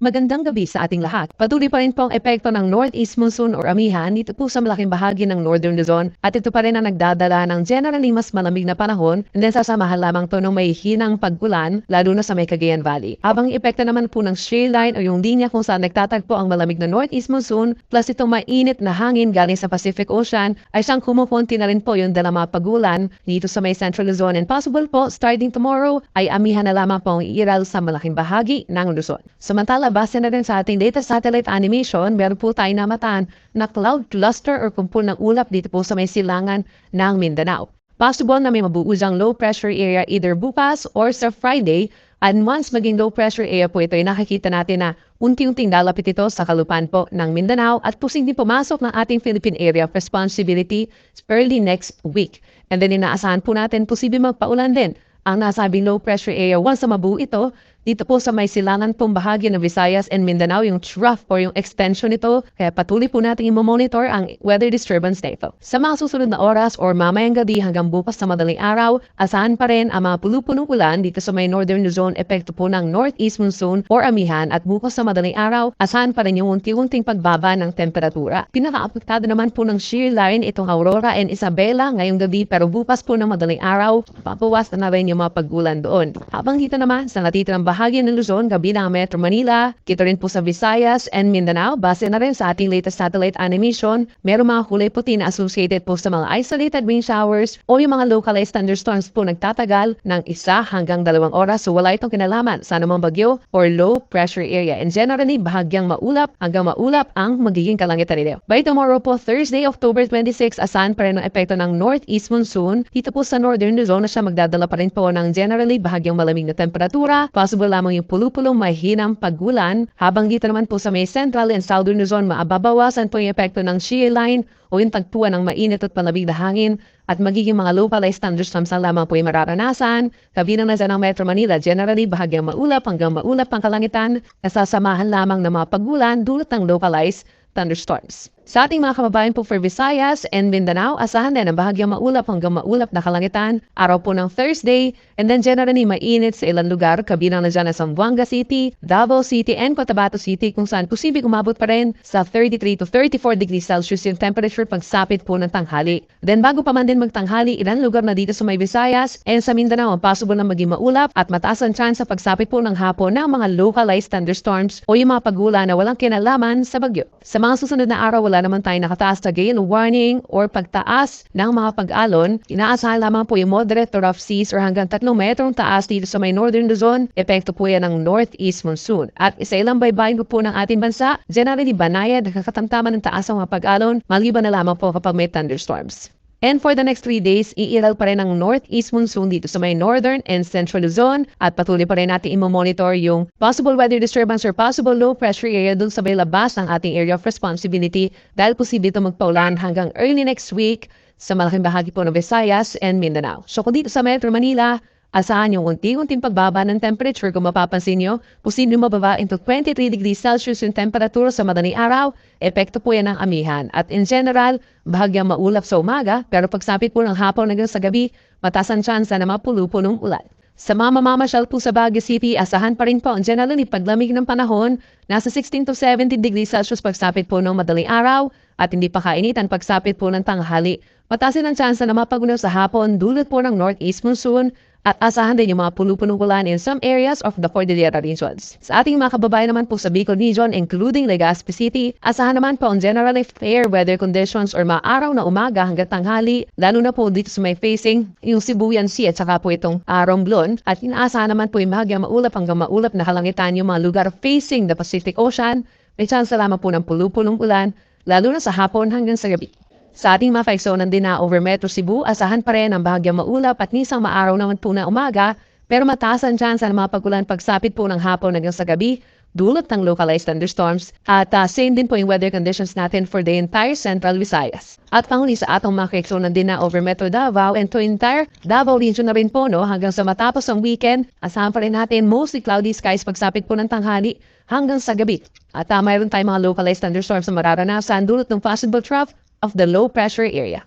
Magandang gabi sa ating lahat. Patuloy pa rin po ang epekto ng northeast monsoon or amihan dito po sa malaking bahagi ng Northern Luzon at ito pa rin ang nagdadala ng generally mas malamig na panahon and then sasamahan lamang to ng may hinang pag-ulan lalo na sa may Cagayan Valley. Habang epekto naman po ng shear line o yung linya kung saan nagtatagpo ang malamig na northeast monsoon plus itong mainit na hangin galing sa Pacific Ocean ay siyang kumukunti na rin po yung dala mga pag-ulan dito sa may Central Luzon and possible po starting tomorrow ay amihan na lamang po ang iiral sa malaking bahagi ng Luzon. Samantala, base na rin sa ating latest satellite animation, meron po tayo namataan na cloud cluster or kumpul ng ulap dito po sa may silangan ng Mindanao. Possible na may mabuusang low pressure area either bukas or sa Friday and once maging low pressure area po ito ay nakikita natin na unti-unting lalapit ito sa kalupaan po ng Mindanao at posibleng pumasok ng ating Philippine Area of Responsibility early next week. And then inaasahan po natin posibleng magpaulan din ang nasabing low pressure area once na mabuo ito dito po sa may silangan pong bahagi ng Visayas and Mindanao, yung trough or yung extension nito. Kaya patuloy po natin i-monitor ang weather disturbance na ito. Sa mga susunod na oras or mamayang gabi hanggang bukas sa madaling araw, asahan pa rin ang mga pulupunong ulan dito sa may Northern Luzon, epekto po ng northeast monsoon or amihan at bukas sa madaling araw, asahan pa rin yung unti-unting pagbaba ng temperatura. Pinaka-apektado naman po ng shear line itong Aurora and Isabela ngayong gabi pero bukas po ng madaling araw, papawas na rin yung mga pag-ulan doon. Habang dito naman sa natitirang bahagi ng Luzon, gabi ng Metro Manila, kita rin po sa Visayas and Mindanao, base na rin sa ating latest satellite animation, meron mga kulay puti na associated po sa mga isolated rain showers o yung mga localized thunderstorms po nagtatagal ng 1 hanggang 2 oras. So wala itong kinalaman sa anumang bagyo or low pressure area. And generally, bahagyang maulap hanggang maulap ang magiging kalangitan nito. By tomorrow po, Thursday, October 26, asahan pa rin ang epekto ng northeast monsoon. Dito po sa Northern Luzon na siya magdadala pa rin po ng generally bahagyang malamig na temperatura. Possible lamang yung pulupulong mahinang pag-ulan, habang dito naman po sa may Central and Southern Luzon maababawasan po yung epekto ng shear line o yung tagpuan ng mainit at malamig na hangin at magiging mga localized thunderstorms na lamang po yung mararanasan. Kabilang na dyan ang Metro Manila, generally bahagyang maulap hanggang maulap ang kalangitan, nasasamahan lamang ng mga pag-ulan dulot ng localized thunderstorms. Sa ating mga kababayan po for Visayas and Mindanao, asahan din ang bahagyang maulap hanggang maulap na kalangitan araw po ng Thursday and then generally mainit sa ilang lugar kabilang na dyan na Zamboanga City, Davao City and Cotabato City kung saan posibleng umabot pa rin sa 33 to 34 degrees Celsius yung temperature pagsapit po ng tanghali. Then bago pa man din magtanghali, ilang lugar na dito sa may Visayas and sa Mindanao ang possible na maging maulap at mataas ang chance sa pagsapit po ng hapon ng mga localized thunderstorms o yung mga pag-ulan na walang kinalaman sa bagyo. Sa mga susunod na araw, wala naman tayo nakataas na gale warning or pagtaas ng mga pag-alon. Inaasahan lamang po yung moderate to rough seas or hanggang 3 metrong taas dito sa may Northern Luzon. Epekto po yan ng northeast monsoon. At isa ilang baybayin po ng ating bansa, generally banayad, nakakatamtaman ng taas ang mga pag-alon, maliban na lamang po kapag may thunderstorms. And for the next 3 days, iiral pa rin ang northeast monsoon dito sa may northern and central Luzon at patuloy pa rin natin i-monitor yung possible weather disturbance or possible low pressure area dun sa may labas ng ating area of responsibility dahil posible ito magpaulan hanggang early next week sa malaking bahagi po ng Visayas and Mindanao. So kung dito sa Metro Manila, asahan yung unti-unting pagbaba ng temperature. Kung mapapansin nyo, posibleng mababa into 23 degrees Celsius yung temperatura sa madaling araw. Epekto po yan ng amihan. At in general, bahagyang maulap sa umaga, pero pagsapit po ng hapon hanggang sa gabi, mataas ang chance na mapulupo ng ulan. Sa mga mamamasyal po sa Baguio City, asahan pa rin po ang generally paglamig ng panahon, nasa 16 to 17 degrees Celsius pagsapit po ng madaling araw at hindi pa kainitan pagsapit po ng tanghali. Matasin ang chance na mapagunaw sa hapon dulot po ng northeast monsoon at asahan din yung mga pulupunong ulan in some areas of the Cordillera regions. Sa ating mga kababayan naman po sa Bicol region, including Legazpi City, asahan naman po ang generally fair weather conditions or maaraw na umaga hanggang tanghali, lalo na po dito sa may facing yung Sibuyan Sea at saka po itong Romblon. At inaasahan naman po yung bahagyang maulap hanggang maulap na kalangitan yung mga lugar facing the Pacific Ocean. May chance lamang po ng pulupunong ulan, lalo na sa hapon hanggang sa gabi. Sa ating mga paiksonan din na over Metro Cebu, asahan pa rin ang bahagyang maulap at nisang maaraw naman po na umaga, pero mataas ang chance na mapagulan pagsapit po ng hapon hanggang sa gabi, dulot ng localized thunderstorms. At same din po yung weather conditions natin for the entire Central Visayas. At panghuli sa atong mga paiksonan din na over Metro Davao and to entire Davao region na rin po hanggang sa matapos ang weekend, asahan pa rin natin mostly cloudy skies pagsapit po ng tanghali hanggang sa gabi. At mayroon tayong mga localized thunderstorms na mararanasan dulot ng possible trough of the low pressure area.